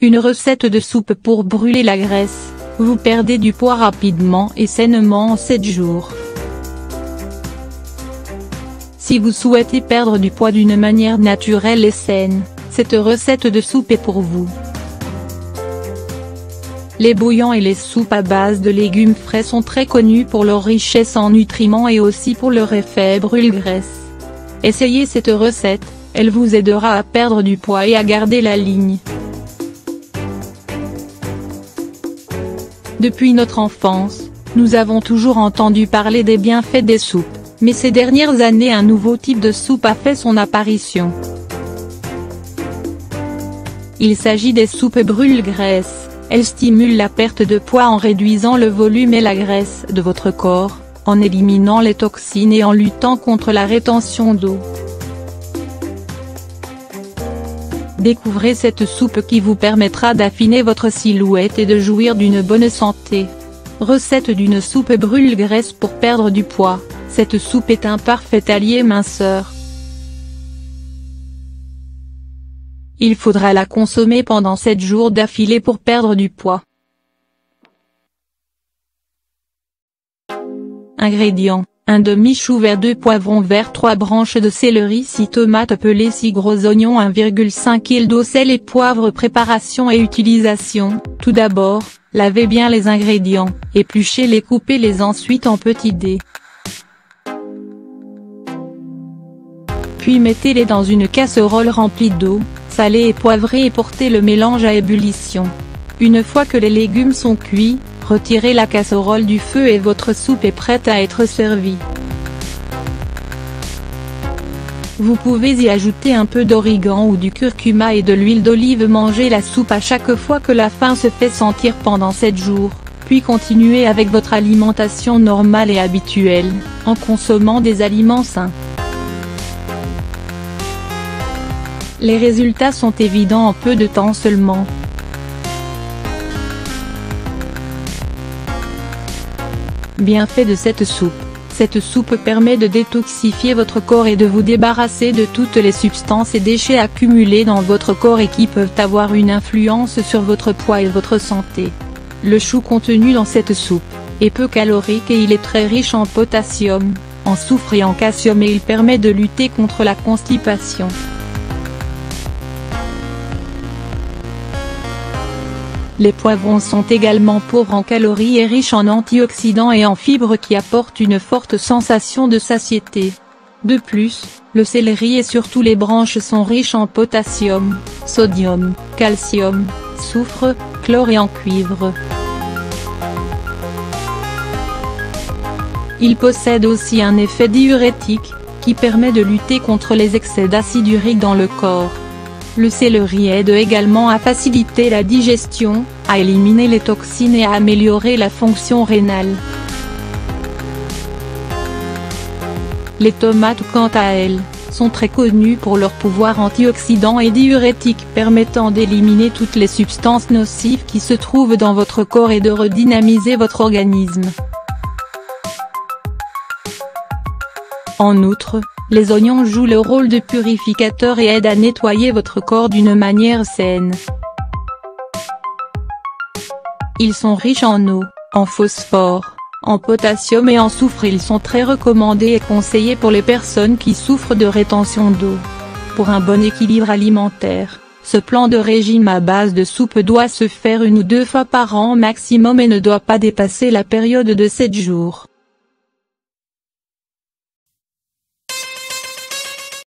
Une recette de soupe pour brûler la graisse. Vous perdez du poids rapidement et sainement en 7 jours. Si vous souhaitez perdre du poids d'une manière naturelle et saine, cette recette de soupe est pour vous. Les bouillons et les soupes à base de légumes frais sont très connus pour leur richesse en nutriments et aussi pour leur effet brûle-graisse. Essayez cette recette, elle vous aidera à perdre du poids et à garder la ligne. Depuis notre enfance, nous avons toujours entendu parler des bienfaits des soupes, mais ces dernières années un nouveau type de soupe a fait son apparition. Il s'agit des soupes brûle-graisse. Elles stimulent la perte de poids en réduisant le volume et la graisse de votre corps, en éliminant les toxines et en luttant contre la rétention d'eau. Découvrez cette soupe qui vous permettra d'affiner votre silhouette et de jouir d'une bonne santé. Recette d'une soupe brûle-graisse pour perdre du poids. Cette soupe est un parfait allié minceur. Il faudra la consommer pendant 7 jours d'affilée pour perdre du poids. Ingrédients: un demi-chou vert, 2 poivrons verts, 3 branches de céleri, 6 tomates pelées, 6 gros oignons, 1,5 kg d'eau, sel et poivre. Préparation et utilisation. Tout d'abord, lavez bien les ingrédients, épluchez-les, coupez-les ensuite en petits dés. Puis mettez-les dans une casserole remplie d'eau, salée et poivrée et portez le mélange à ébullition. Une fois que les légumes sont cuits, retirez la casserole du feu et votre soupe est prête à être servie. Vous pouvez y ajouter un peu d'origan ou du curcuma et de l'huile d'olive. Mangez la soupe à chaque fois que la faim se fait sentir pendant 7 jours, puis continuez avec votre alimentation normale et habituelle, en consommant des aliments sains. Les résultats sont évidents en peu de temps seulement. Bienfaits de cette soupe. Cette soupe permet de détoxifier votre corps et de vous débarrasser de toutes les substances et déchets accumulés dans votre corps et qui peuvent avoir une influence sur votre poids et votre santé. Le chou contenu dans cette soupe est peu calorique et il est très riche en potassium, en soufre et en calcium et il permet de lutter contre la constipation. Les poivrons sont également pauvres en calories et riches en antioxydants et en fibres qui apportent une forte sensation de satiété. De plus, le céleri et surtout les branches sont riches en potassium, sodium, calcium, soufre, chlore et en cuivre. Il possède aussi un effet diurétique, qui permet de lutter contre les excès d'acide urique dans le corps. Le céleri aide également à faciliter la digestion, à éliminer les toxines et à améliorer la fonction rénale. Les tomates quant à elles, sont très connues pour leur pouvoir antioxydant et diurétique permettant d'éliminer toutes les substances nocives qui se trouvent dans votre corps et de redynamiser votre organisme. En outre, les oignons jouent le rôle de purificateur et aident à nettoyer votre corps d'une manière saine. Ils sont riches en eau, en phosphore, en potassium et en soufre. Ils sont très recommandés et conseillés pour les personnes qui souffrent de rétention d'eau. Pour un bon équilibre alimentaire, ce plan de régime à base de soupe doit se faire 1 ou 2 fois par an maximum et ne doit pas dépasser la période de 7 jours.